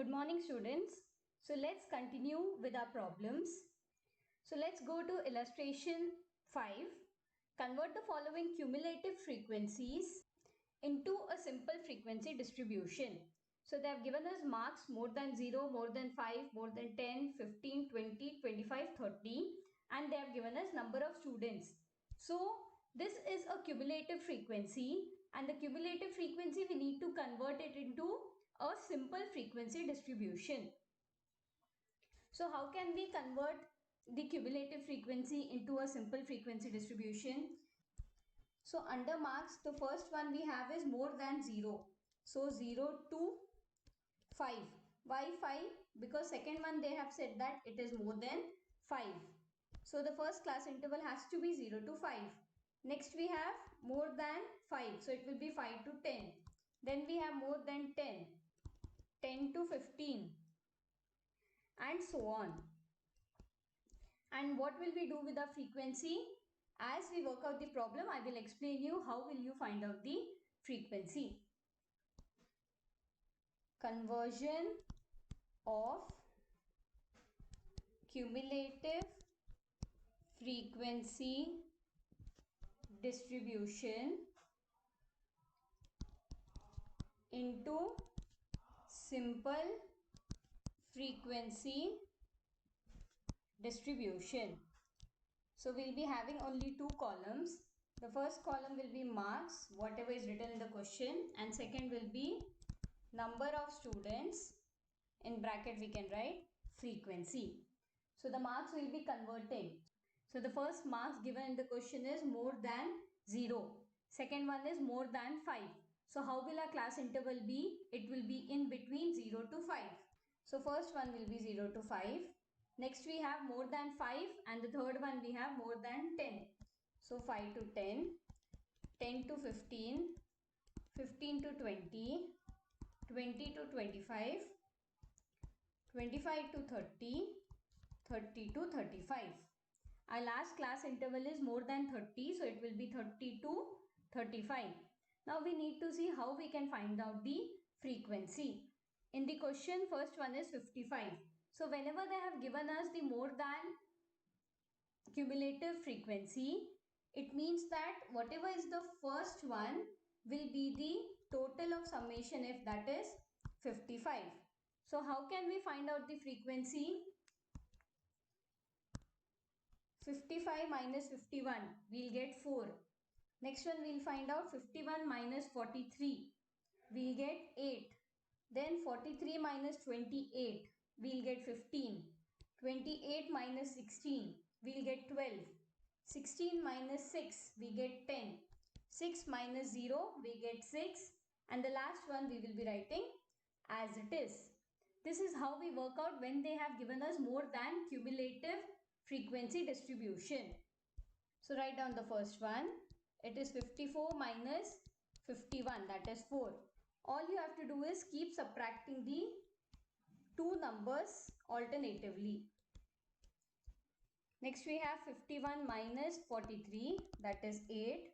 Good morning students. So let's continue with our problems. So let's go to illustration 5. Convert the following cumulative frequencies into a simple frequency distribution. So they have given us marks more than 0, more than 5, more than 10, 15, 20, 25, 30 and they have given us number of students. So this is a cumulative frequency and the cumulative frequency we need to convert it into a simple frequency distribution. So how can we convert the cumulative frequency into a simple frequency distribution? So under marks, the first one we have is more than 0. So 0 to 5. Why 5? Because second one they have said that it is more than 5. So the first class interval has to be 0 to 5. Next we have more than 5. So it will be 5 to 10. Then we have more than 10. 10 to 15. And so on. And what will we do with the frequency? As we work out the problem, I will explain you how will you find out the frequency. Conversion of cumulative frequency distribution into simple frequency distribution. So we'll be having only two columns. The first column will be marks, whatever is written in the question, and second will be number of students. In bracket we can write frequency. So the marks will be converting. So the first marks given in the question is more than 0. Second one is more than 5. So how will our class interval be? It will be in between 0 to 5. So first one will be 0 to 5. Next we have more than 5 and the third one we have more than 10. So 5 to 10, 10 to 15, 15 to 20, 20 to 25, 25 to 30, 30 to 35. Our last class interval is more than 30, so it will be 30 to 35. Now we need to see how we can find out the frequency. In the question, first one is 55. So whenever they have given us the more than cumulative frequency, it means that whatever is the first one will be the total of summation if that is 55. So how can we find out the frequency? 55 minus 51, we'll get 4. Next one we'll find out 51 minus 43, we'll get 8. Then 43 minus 28, we'll get 15. 28 minus 16, we'll get 12. 16 minus 6, we get 10. 6 minus 0, we get 6. And the last one we will be writing as it is. This is how we work out when they have given us more than cumulative frequency distribution. So write down the first one. It is 54 minus 51, that is 4. All you have to do is keep subtracting the two numbers alternatively. Next we have 51 minus 43, that is 8.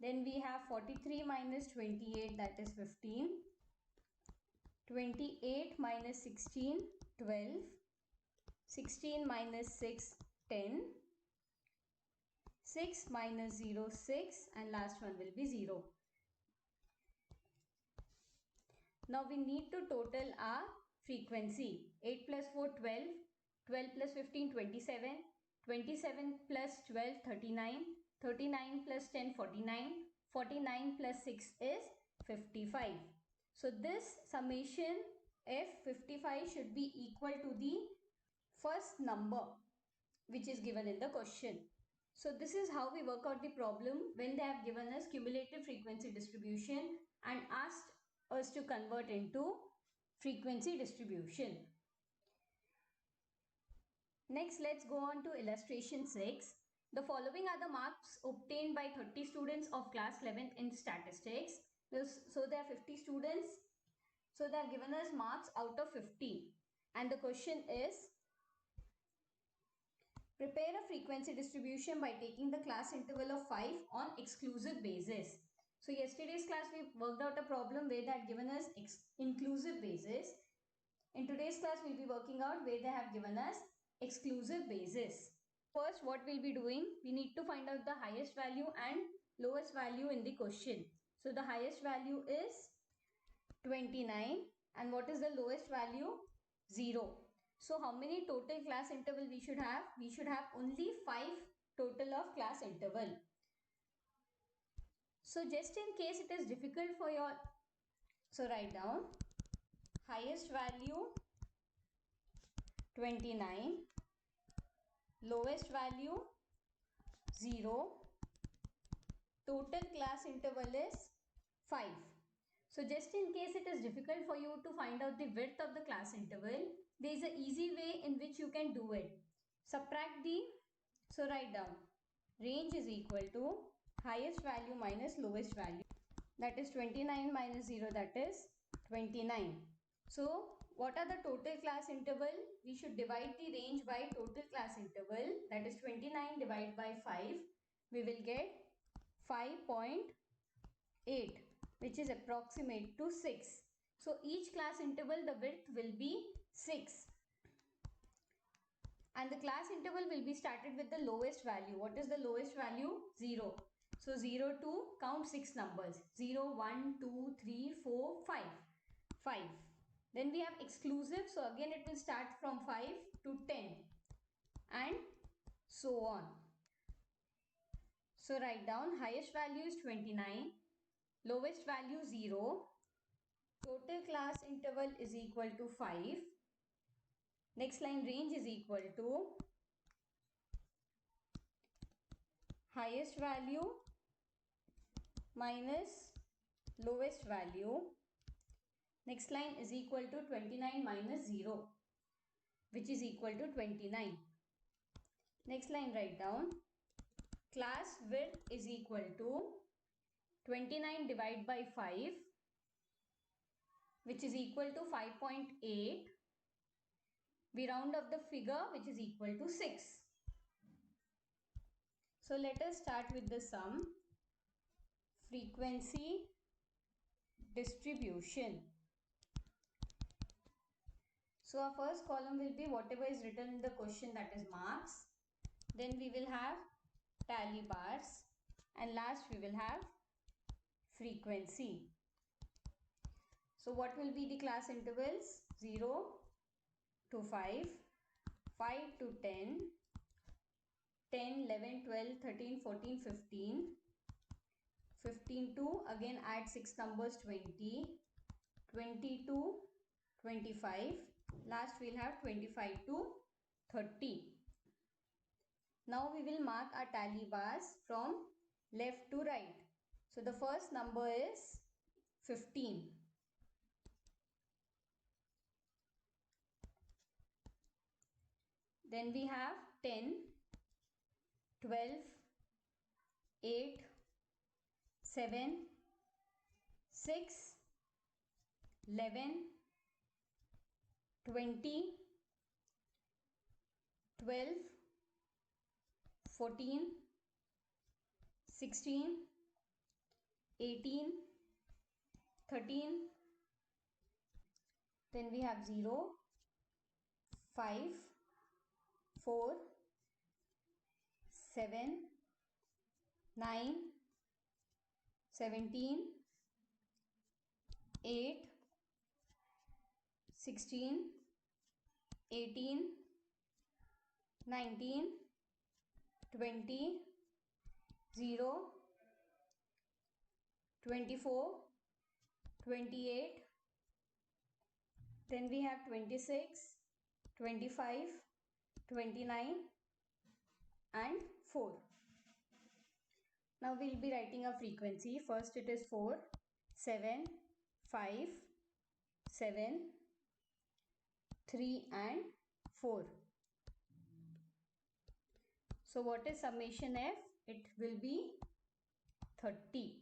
Then we have 43 minus 28, that is 15. 28 minus 16, 12. 16 minus 6, 10. 6 minus 0, 6, and last one will be 0. Now we need to total our frequency. 8 plus 4, 12. 12 plus 15, 27. 27 plus 12, 39. 39 plus 10, 49. 49 plus 6 is 55. So this summation F55 should be equal to the first number which is given in the question. So this is how we work out the problem when they have given us cumulative frequency distribution and asked us to convert into frequency distribution. Next, let's go on to illustration 6. The following are the marks obtained by 30 students of class 11th in statistics. So there are 50 students. So they have given us marks out of 50. And the question is, prepare a frequency distribution by taking the class interval of 5 on exclusive basis. So yesterday's class we worked out a problem where they had given us inclusive basis. In today's class, we'll be working out where they have given us exclusive basis. First, what we'll be doing, we need to find out the highest value and lowest value in the question. So the highest value is 29 and what is the lowest value? 0. So how many total class interval we should have? We should have only 5 total of class interval. So just in case it is difficult for your, so write down highest value 29, lowest value 0, total class interval is 5. So just in case it is difficult for you to find out the width of the class interval, there is an easy way in which you can do it. Subtract the, so write down range is equal to highest value minus lowest value. That is 29 minus 0, that is 29. So what are the total class interval? We should divide the range by total class interval, that is 29 divided by 5. We will get 5.8, which is approximate to 6. So each class interval, the width will be 6. And the class interval will be started with the lowest value. What is the lowest value? 0. So 0 to count 6 numbers. 0, 1, 2, 3, 4, 5. 5. Then we have exclusive. So again it will start from 5 to 10 and so on. So write down highest value is 29, lowest value 0, total class interval is equal to 5. Next line range is equal to highest value minus lowest value. Next line is equal to 29 minus 0, which is equal to 29. Next line write down class width is equal to 29 divided by 5, which is equal to 5.8. We round up the figure, which is equal to 6. So let us start with the sum. Frequency distribution. So our first column will be whatever is written in the question, that is marks. Then we will have tally bars and last we will have frequency. So what will be the class intervals? 0 to 5, 5 to 10, 10, 11, 12, 13, 14, 15, 15 to again add 6 numbers 20, 20 to 25, last we'll have 25 to 30. Now we will mark our tally bars from left to right. So the first number is 15. Then we have 10, 12, 8, 7, 6, 11, 20, 12, 14, 16, 18, 13. Then we have 0, 5, 4, 7, 9, 17, 8, 16, 18, 19, 20, 0, 24, 28. Then we have 26, 25, 29 and 4. Now we will be writing a frequency. First it is 4, 7, 5, 7, 3 and 4. So what is summation F? It will be 30.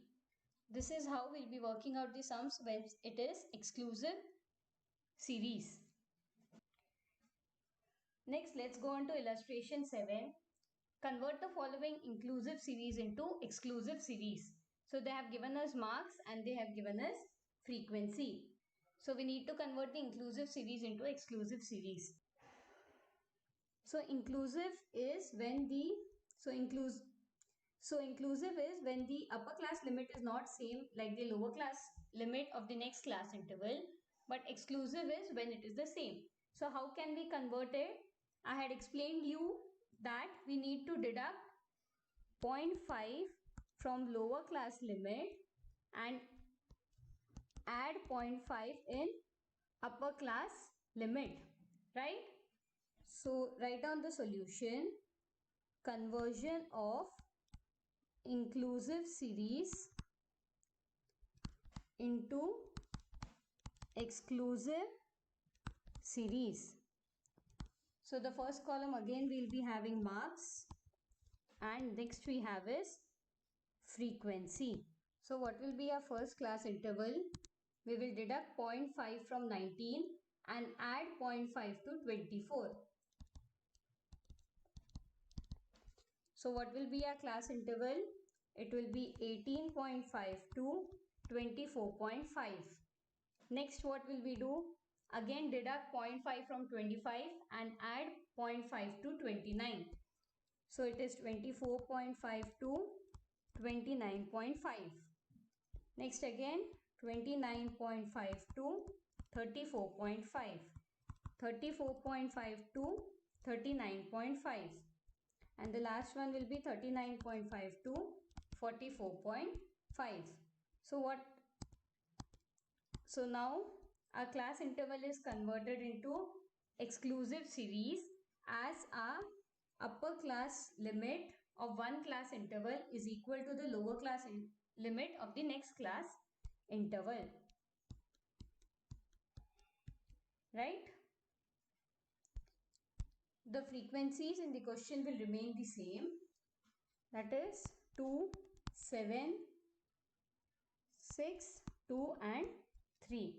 This is how we'll be working out the sums when it is exclusive series. Next, let's go on to illustration 7. Convert the following inclusive series into exclusive series. So they have given us marks and they have given us frequency. So we need to convert the inclusive series into exclusive series. So inclusive is when the inclusive is when the upper class limit is not same like the lower class limit of the next class interval, but exclusive is when it is the same. So how can we convert it? I had explained you that we need to deduct 0.5 from lower class limit and add 0.5 in upper class limit, right? So write down the solution. Conversion of inclusive series into exclusive series. So the first column again we'll be having marks, and next we have is frequency. So what will be our first class interval? We will deduct 0.5 from 19 and add 0.5 to 24. So what will be our class interval? It will be 18.5 to 24.5. Next what will we do? Again deduct 0.5 from 25 and add 0.5 to 29. So it is 24.5 to 29.5. Next again 29.5 to 34.5. 34.5 to 39.5. And the last one will be 39.5 to 44.5. So now our class interval is converted into exclusive series as our upper class limit of one class interval is equal to the lower class limit of the next class interval, right? The frequencies in the question will remain the same, that is 2, 7, 6, 2 and 3.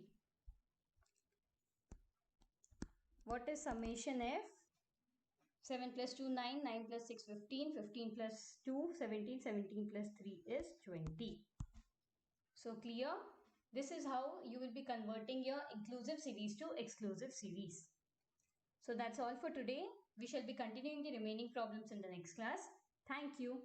What is summation F? 7 plus 2, 9, 9 plus 6, 15, 15 plus 2, 17, 17 plus 3 is 20. So clear? This is how you will be converting your inclusive series to exclusive series. So that's all for today. We shall be continuing the remaining problems in the next class. Thank you.